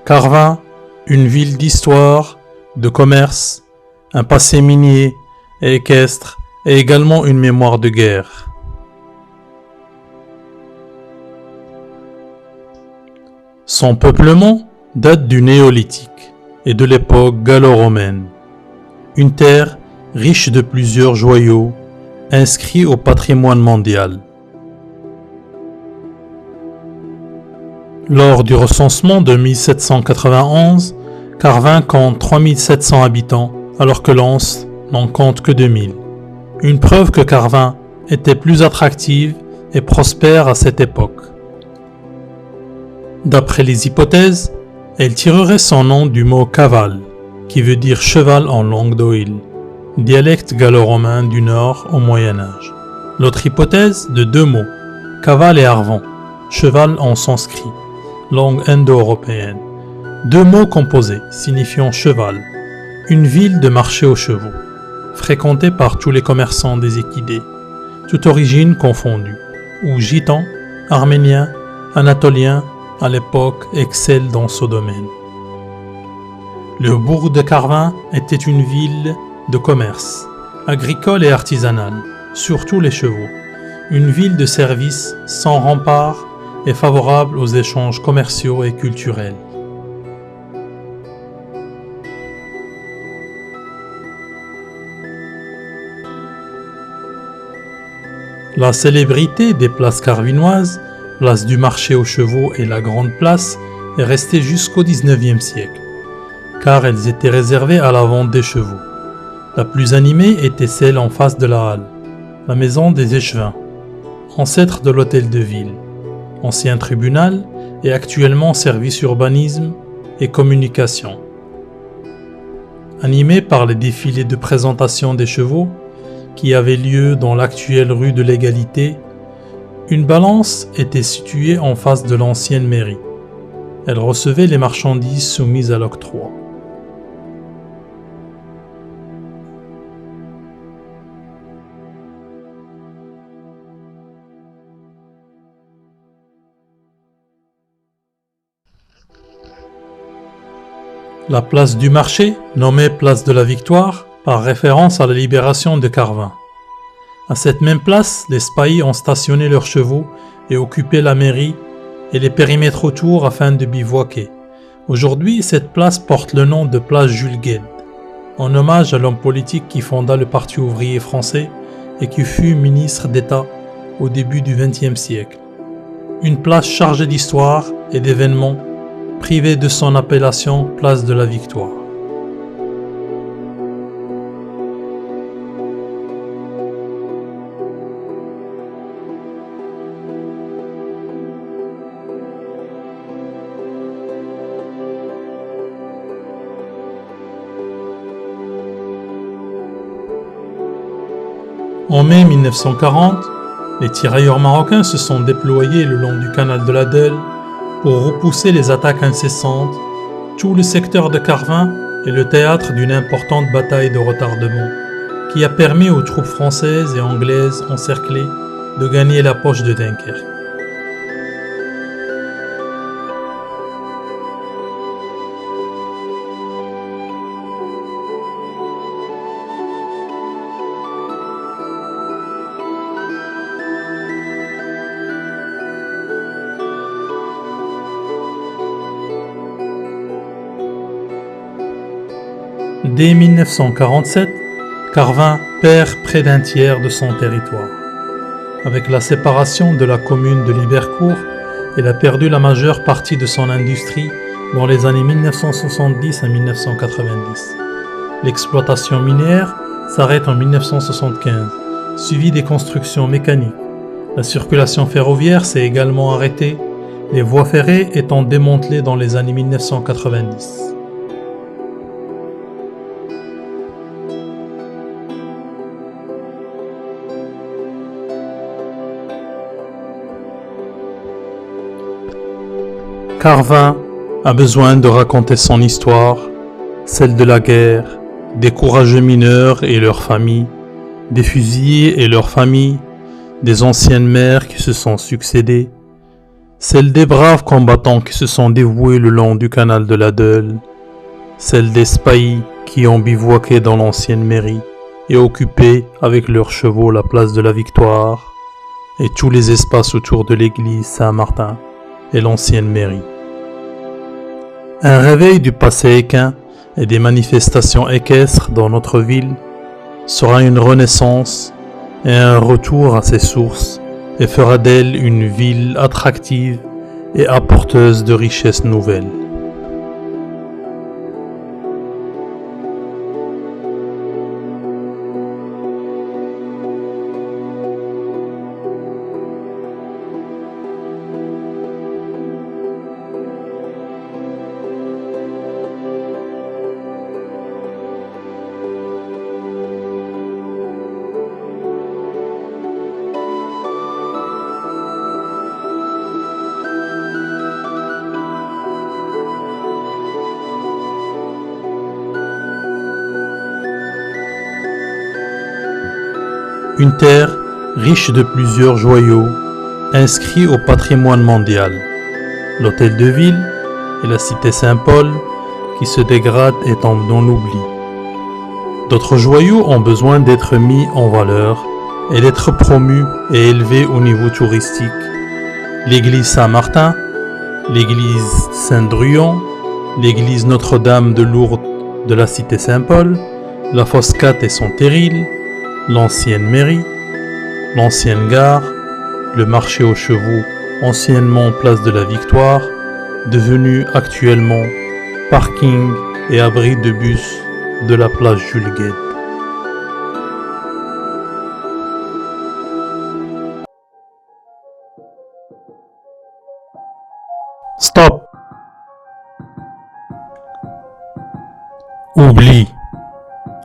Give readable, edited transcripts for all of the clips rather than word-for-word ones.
Carvin, une ville d'histoire, de commerce, un passé minier et équestre et également une mémoire de guerre. Son peuplement date du néolithique et de l'époque gallo-romaine. Une terre riche de plusieurs joyaux inscrits au patrimoine mondial. Lors du recensement de 1791, Carvin compte 3700 habitants alors que Lens n'en compte que 2000. Une preuve que Carvin était plus attractive et prospère à cette époque. D'après les hypothèses, elle tirerait son nom du mot cavale, qui veut dire cheval en langue d'Oïl, dialecte gallo-romain du Nord au Moyen-Âge. L'autre hypothèse de deux mots, cavale et arvon, cheval en sanskrit, langue indo-européenne. Deux mots composés signifiant cheval, une ville de marché aux chevaux, fréquentée par tous les commerçants des équidés, toute origine confondue, où gitans, arméniens, anatoliens, à l'époque excellent dans ce domaine. Le bourg de Carvin était une ville de commerce, agricole et artisanale, surtout les chevaux, une ville de service sans remparts et favorable aux échanges commerciaux et culturels. La célébrité des places carvinoises, place du marché aux chevaux et la Grande Place, est restée jusqu'au XIXe siècle, car elles étaient réservées à la vente des chevaux. La plus animée était celle en face de la halle, la maison des échevins, ancêtre de l'hôtel de ville, ancien tribunal et actuellement service urbanisme et communication. Animée par les défilés de présentation des chevaux, qui avaient lieu dans l'actuelle rue de l'Égalité, une balance était située en face de l'ancienne mairie. Elle recevait les marchandises soumises à l'octroi. La place du marché, nommée place de la Victoire, par référence à la libération de Carvin. À cette même place, les spahis ont stationné leurs chevaux et occupé la mairie et les périmètres autour afin de bivouaquer. Aujourd'hui, cette place porte le nom de place Jules Guesde, en hommage à l'homme politique qui fonda le Parti ouvrier français et qui fut ministre d'État au début du XXe siècle. Une place chargée d'histoire et d'événements, privée de son appellation place de la Victoire. En mai 1940, les tirailleurs marocains se sont déployés le long du canal de la Deule pour repousser les attaques incessantes. Tout le secteur de Carvin est le théâtre d'une importante bataille de retardement qui a permis aux troupes françaises et anglaises encerclées de gagner la poche de Dunkerque. Dès 1947, Carvin perd près d'un tiers de son territoire. Avec la séparation de la commune de Libercourt, elle a perdu la majeure partie de son industrie dans les années 1970 à 1990. L'exploitation minière s'arrête en 1975, suivie des constructions mécaniques. La circulation ferroviaire s'est également arrêtée, les voies ferrées étant démantelées dans les années 1990. Carvin a besoin de raconter son histoire, celle de la guerre, des courageux mineurs et leurs familles, des fusillés et leurs familles, des anciennes mères qui se sont succédées, celle des braves combattants qui se sont dévoués le long du canal de la Deule, celle des spahis qui ont bivouaqué dans l'ancienne mairie et occupé avec leurs chevaux la place de la Victoire et tous les espaces autour de l'église Saint-Martin et l'ancienne mairie. Un réveil du passé équin et des manifestations équestres dans notre ville sera une renaissance et un retour à ses sources et fera d'elle une ville attractive et apporteuse de richesses nouvelles. Une terre riche de plusieurs joyaux, inscrits au patrimoine mondial. L'hôtel de ville et la cité Saint-Paul qui se dégradent et tombent dans l'oubli. D'autres joyaux ont besoin d'être mis en valeur et d'être promus et élevés au niveau touristique. L'église Saint-Martin, l'église Saint-Druyon, l'église Notre-Dame de Lourdes de la cité Saint-Paul, la fosse 4 et son terril, l'ancienne mairie, l'ancienne gare, le marché aux chevaux, anciennement place de la Victoire, devenu actuellement parking et abri de bus de la place Jules Guesde. Stop! Oubli,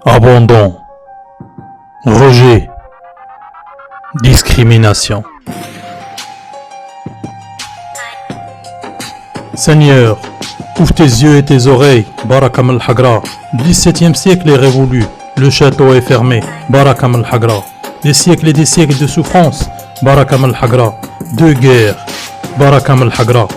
abandon, rejet, discrimination. Seigneur, ouvre tes yeux et tes oreilles, Barakam al-Hagra. Le 17e siècle est révolu, le château est fermé, Barakam al-Hagra. Des siècles et des siècles de souffrance, Barakam al-Hagra. De guerre, Barakam al-Hagra.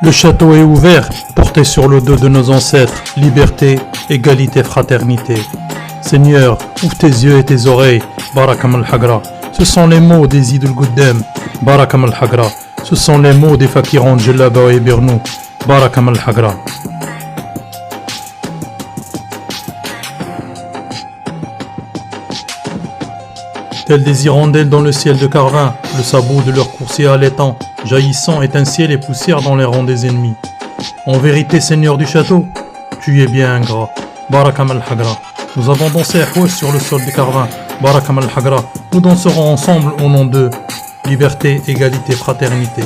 Le château est ouvert, porté sur le dos de nos ancêtres, liberté, égalité, fraternité. Seigneur, ouvre tes yeux et tes oreilles, Barakam al-Hagra. Ce sont les mots des Idul Guddem, Barakam al-Hagra. Ce sont les mots des Fakirans Djellaba et Bernou, Barakam al-Hagra. Tels des hirondelles dans le ciel de Carvin, le sabot de leur coursier allaitant, jaillissant étincelle et poussière dans les rangs des ennemis. En vérité, Seigneur du château, tu es bien ingrat, Barakam al-Hagra. Nous avons dansé à sur le sol de Carvin, Barakam al-Hagra. Nous danserons ensemble au nom de liberté, égalité, fraternité.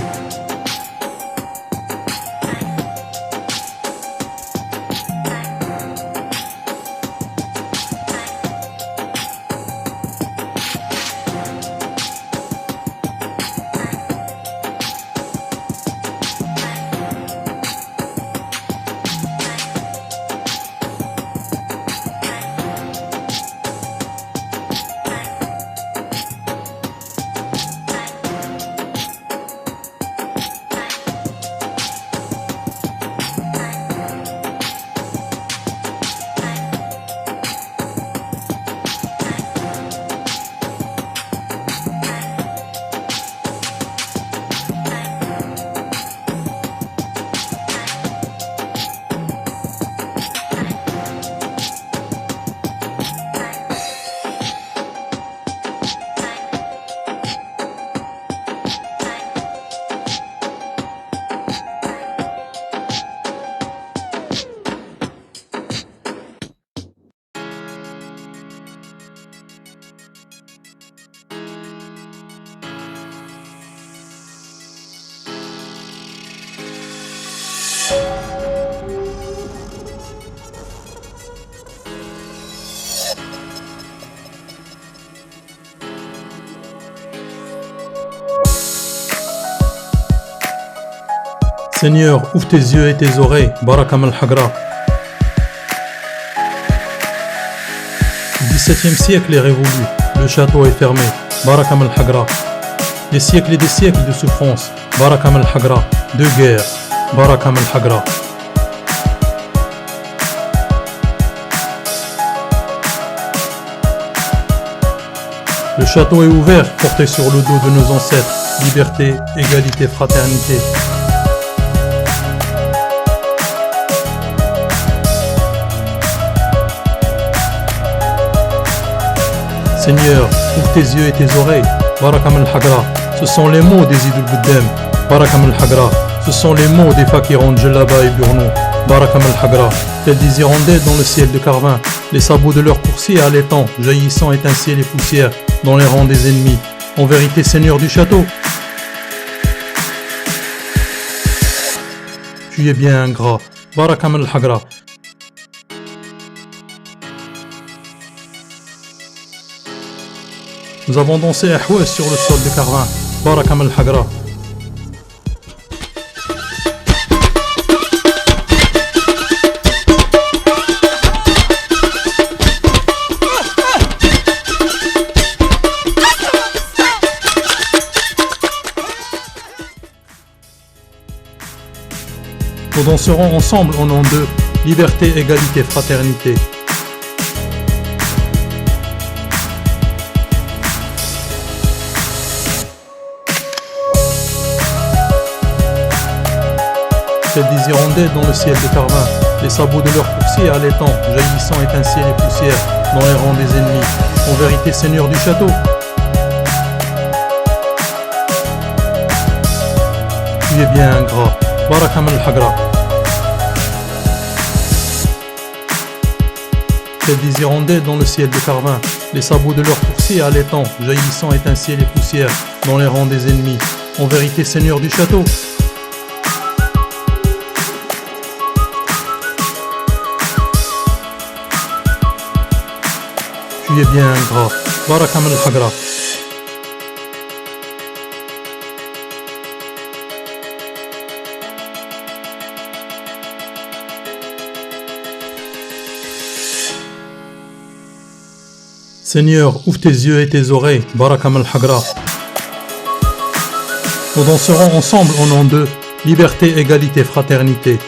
Seigneur, ouvre tes yeux et tes oreilles, Barakam al-Hagra. Le XVIIe siècle est révolu, le château est fermé, Barakam al-Hagra. Des siècles et des siècles de souffrance, Barakam al-Hagra. De guerre, Barakam al-Hagra. Le château est ouvert, porté sur le dos de nos ancêtres. Liberté, égalité, fraternité. Seigneur, ouvre tes yeux et tes oreilles, Barakam al-Hagra. Ce sont les mots des idoles Bouddhem, Barakam al-Hagra. Ce sont les mots des fakirs Djellaba et Burnou, Barakam al-Hagra. Tels des hirondelles dans le ciel de Carvin, les sabots de leurs coursiers allaitant, jaillissant étincellent les poussières dans les rangs des ennemis. En vérité, Seigneur du château, tu es bien ingrat, Barakam al-Hagra. Nous avons dansé Ahouès sur le sol de Carvin, Barakam al-Hagra. Nous danserons ensemble au nom de liberté, égalité, fraternité. Tels des hirondelles dans le ciel de Carvin, les sabots de leurs coursiers allaitant, jaillissant étincellent les poussières dans les rangs des ennemis. En vérité, Seigneur du château, tu es bien ingrat, Barakam al-Hagra. Tels des hirondelles dans le ciel de Carvin, les sabots de leurs coursiers allaitant, jaillissant étincellent les poussières dans les rangs des ennemis. En vérité, Seigneur du château, tu es bien ingrat, Barakam al-Hagra. Seigneur, ouvre tes yeux et tes oreilles, Barakam al-Hagra. Nous danserons ensemble au nom de liberté, égalité, fraternité.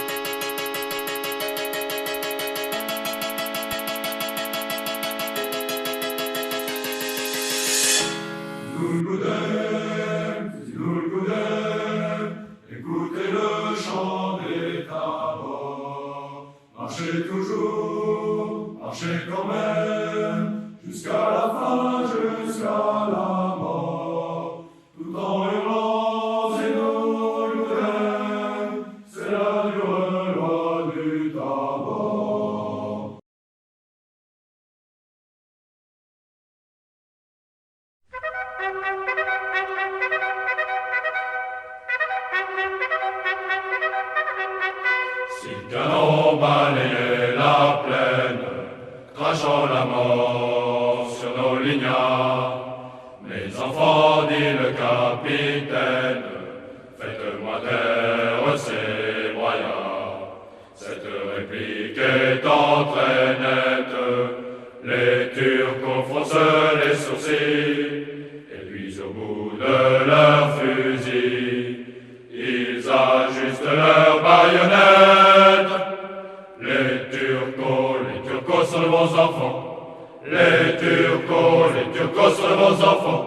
Écoutez le chant des tabours. Marchez toujours, marchez quand même, jusqu'à la fin, jusqu'à la mort. Tout en hurlant, c'est nous le Bouddhem, c'est la dure loi du tabor. Si le canon balayait la plaine, crachant la mort sur nos lignards, mes enfants, dit le capitaine, faites-moi taire ces broyards. Cette réplique étant très nette, les Turcs froncent les sourcils, et puis au bout de leur fusil, ils ajustent leurs baïonnettes. Les Turcos sont de bons enfants. Les Turcos sont de bons enfants.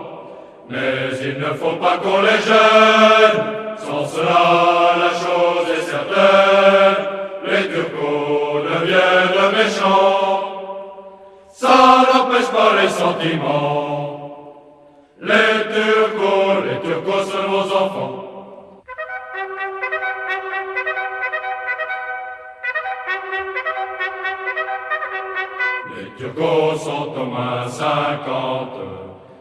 Mais il ne faut pas qu'on les gêne. Sans cela, la chose est certaine. Les Turcos deviennent méchants. Ça n'empêche pas les sentiments. Les Turcos sont de bons enfants. Les Turcos sont au moins 50,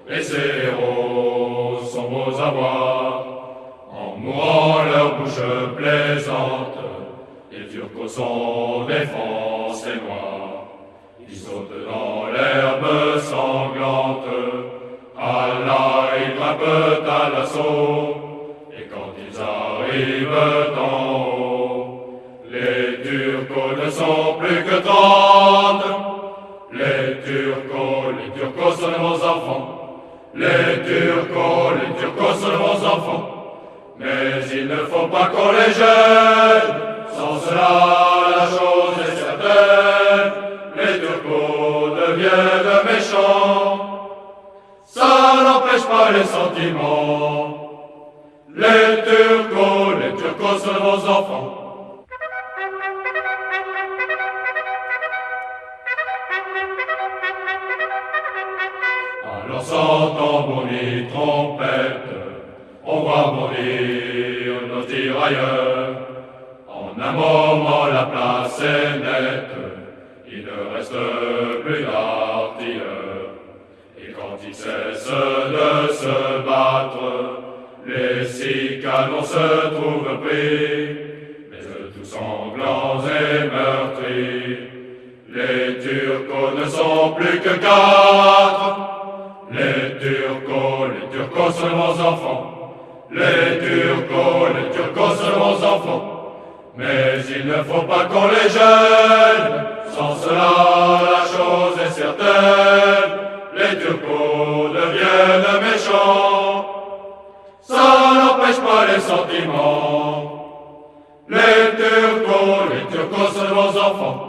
et ces héros sont beaux à voir. En mourant leur bouche plaisante, les Turcos sont défense et noirs. Ils sautent dans l'herbe sanglante, Allah ils grimpent à l'assaut, et quand ils arrivent en Turcos ne sont plus que 30. Les Turcos sont de bons enfants. Les Turcos sont de bons enfants. Mais il ne faut pas qu'on les gêne. Sans cela, la chose est certaine. Les Turcos deviennent méchants. Ça n'empêche pas les sentiments. Les Turcos sont de bons enfants. Alors sans tambour ni trompette, on voit mourir nos tirailleurs. En un moment la place est nette, il ne reste plus d'artilleurs. Et quand ils cessent de se battre, les 6 canons se trouvent pris, mais eux tous sanglants et meurtris. Les Turcos ne sont plus que 4. Les Turcos sont de bons enfants. Les Turcos sont de bons enfants. Mais il ne faut pas qu'on les gêne. Sans cela, la chose est certaine. Les Turcos deviennent méchants. Ça n'empêche pas les sentiments. Les Turcos sont de bons enfants.